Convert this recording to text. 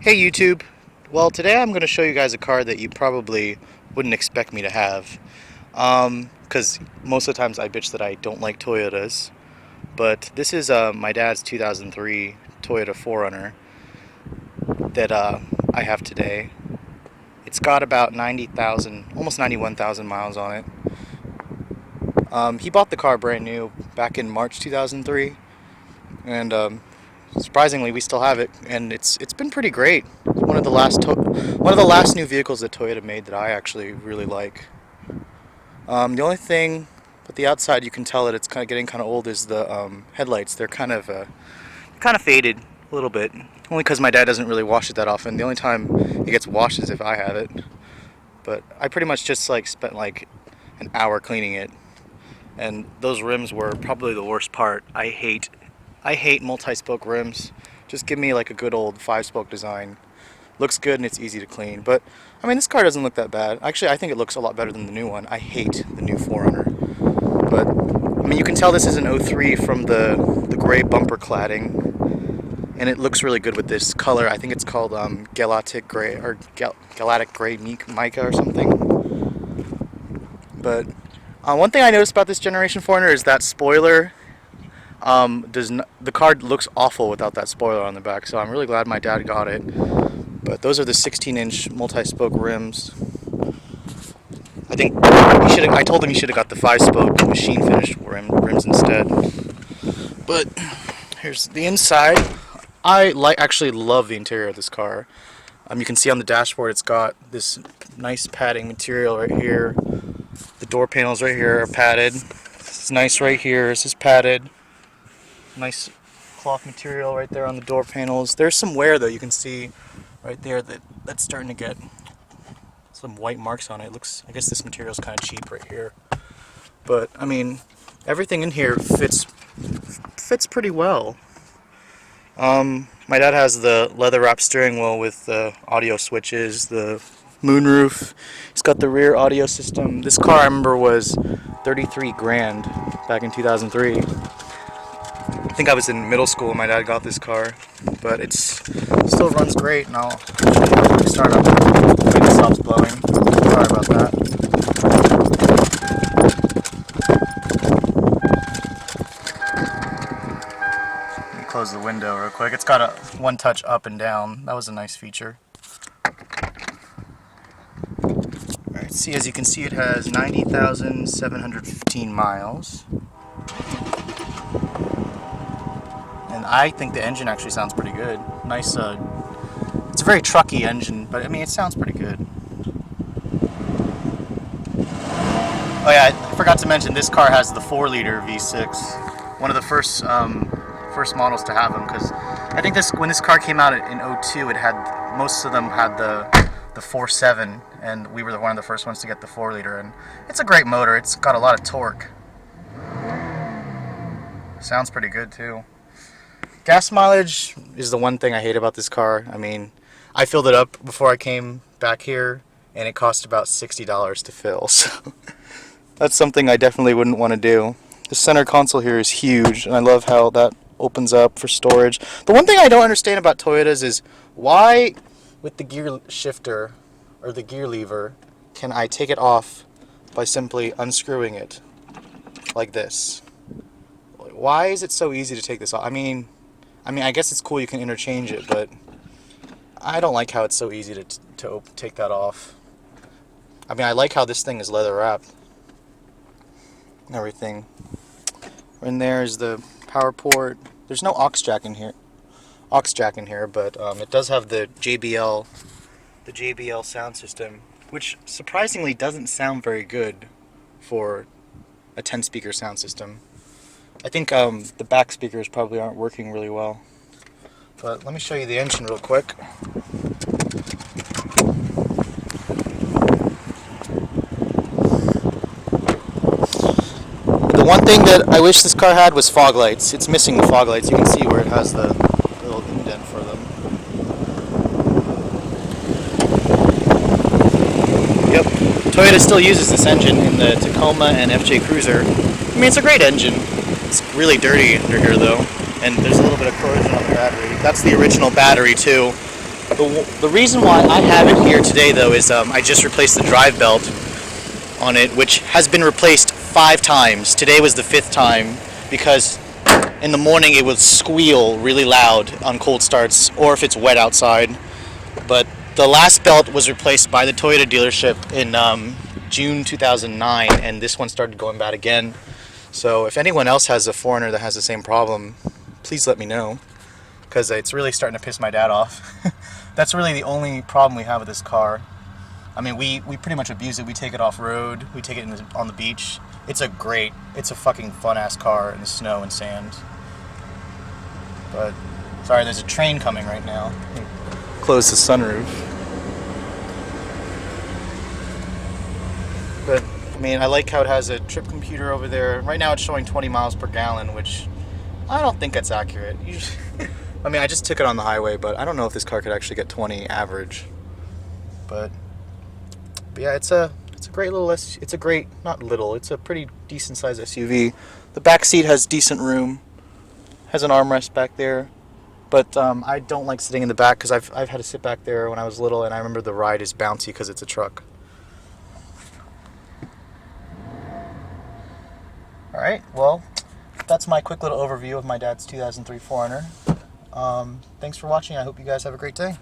Hey YouTube! Well, today I'm going to show you guys a car that you probably wouldn't expect me to have. Because most of the times I bitch that I don't like Toyotas. But this is my dad's 2003 Toyota 4Runner that I have today. It's got about 90,000, almost 91,000 miles on it. He bought the car brand new back in March 2003. And surprisingly, we still have it, and it's been pretty great. It's one of the last new vehicles that Toyota made that I actually really like. The only thing, but the outside you can tell that it's kind of getting kind of old is the headlights. They're kind of faded a little bit. Only because my dad doesn't really wash it that often. The only time it gets washed is if I have it. But I pretty much just spent an hour cleaning it, and those rims were probably the worst part. I hate multi-spoke rims. Just give me like a good old 5-spoke design. Looks good and it's easy to clean. But I mean, this car doesn't look that bad. Actually, I think it looks a lot better than the new one. I hate the new 4Runner. But I mean, you can tell this is an '03 from the gray bumper cladding, and it looks really good with this color. I think it's called Galactic Gray or Galactic Gray Mica or something. But one thing I noticed about this Generation 4Runner is that spoiler. The car looks awful without that spoiler on the back, so I'm really glad my dad got it. But those are the 16-inch multi-spoke rims. I told him he should have got the 5-spoke machine finished rims instead. But here's the inside. Actually love the interior of this car. You can see on the dashboard it's got this nice padding material right here. The door panels right here are padded. It's nice right here. This is padded. Nice cloth material right there on the door panels. There's some wear though, you can see right there that's starting to get some white marks on it. I guess this material is kind of cheap right here. But I mean, everything in here fits pretty well. My dad has the leather wrap steering wheel with the audio switches, the moonroof. He's got the rear audio system. This car I remember was 33 grand back in 2003. I think I was in middle school when my dad got this car, but it still runs great. And I'll start up. Wait, it stops blowing. Sorry about that. Let me close the window real quick. It's got a one-touch up and down. That was a nice feature. Alright, see, as you can see, it has 90,715 miles. And I think the engine actually sounds pretty good. Nice, it's a very trucky engine, but I mean, it sounds pretty good. Oh yeah, I forgot to mention, this car has the 4-liter V6. One of the first models to have them, because I think when this car came out in '02, most of them had the 4.7, and we were one of the first ones to get the 4-liter, and it's a great motor. It's got a lot of torque. Sounds pretty good too. Gas mileage is the one thing I hate about this car. I mean, I filled it up before I came back here, and it cost about $60 to fill, so that's something I definitely wouldn't want to do. The center console here is huge, and I love how that opens up for storage. The one thing I don't understand about Toyotas is why, with the gear shifter, or the gear lever, can I take it off by simply unscrewing it like this? Why is it so easy to take this off? I mean, I guess it's cool you can interchange it, but I don't like how it's so easy to take that off. I mean, I like how this thing is leather wrapped and everything. And there's the power port. There's no aux jack in here, but it does have the JBL sound system, which surprisingly doesn't sound very good for a 10-speaker sound system. I think the back speakers probably aren't working really well. But let me show you the engine real quick. The one thing that I wish this car had was fog lights. It's missing the fog lights. You can see where it has the little indent for them. Yep, Toyota still uses this engine in the Tacoma and FJ Cruiser. I mean, it's a great engine. It's really dirty under here though, and there's a little bit of corrosion on the battery. That's the original battery too. The reason why I have it here today, though, is I just replaced the drive belt on it, which has been replaced 5 times. Today was the 5th time because in the morning it would squeal really loud on cold starts or if it's wet outside. But the last belt was replaced by the Toyota dealership in June 2009, and this one started going bad again. So if anyone else has a 4Runner that has the same problem, please let me know, because it's really starting to piss my dad off. That's really the only problem we have with this car. I mean, we pretty much abuse it. We take it off-road. We take it on the beach. It's a fucking fun-ass car in the snow and sand. But, sorry, there's a train coming right now. Close the sunroof. But, I mean, I like how it has a trip computer over there. Right now it's showing 20 miles per gallon, which I don't think that's accurate. I mean, I just took it on the highway, but I don't know if this car could actually get 20 average. But yeah, it's a great little it's a pretty decent sized SUV. The back seat has decent room, has an armrest back there, but I don't like sitting in the back because I've had to sit back there when I was little, and I remember the ride is bouncy because it's a truck. All right, well, that's my quick little overview of my dad's 2003 4Runner. Thanks for watching. I hope you guys have a great day.